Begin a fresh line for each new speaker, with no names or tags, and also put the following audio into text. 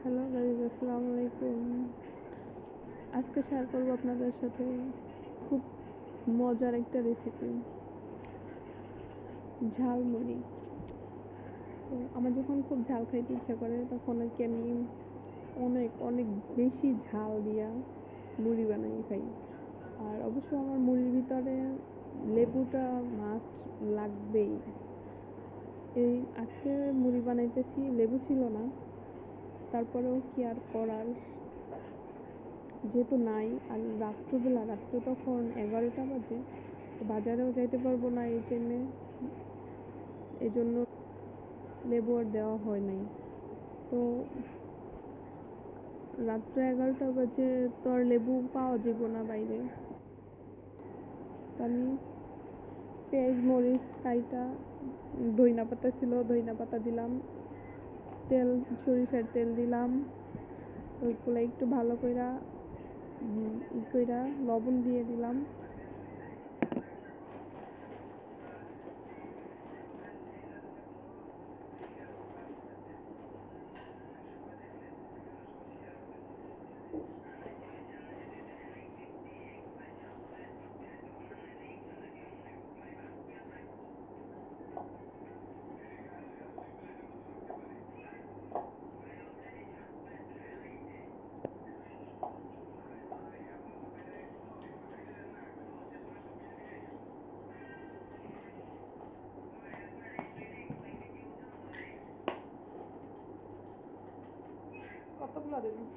Hello guys, আসসালামু আলাইকুম। আজকে শেয়ার করবো আপনাদের সাথে খুব মজার একটা রেসিপি, ঝালমুড়ি। তো আমার যখন খুব ঝাল খাইতে ইচ্ছা করে তখন আর কি আমি অনেক অনেক বেশি ঝাল দিয়া মুড়ি বানাই খাই। আর অবশ্য আমার মুড়ির ভিতরে লেবুটা মাস্ট লাগবেই। এই আজকে মুড়ি বানাইতেছি, লেবু ছিল না, তারপরেও কি আর করার, যেহেতু নাই। আর রাত্রে তখন 11টা বাজে, তো বাজারেও যাইতে পারবো না এই টাইমে, এই জন্য লেবু আর দেওয়া হয় নাই। তো রাত্রে 11টা বাজে তো আর লেবু পাওয়া যাব না বাইরে। তো আমি পেঁয়াজ মরিচ কাইটা, ধইনা পাতা ছিল, ধইনা পাতা দিলাম, তেল, সরিষার তেল দিলাম। ওইগুলো একটু ভালো কইরা কইরা লবণ দিয়ে দিলাম। কতগুলো দেবেন?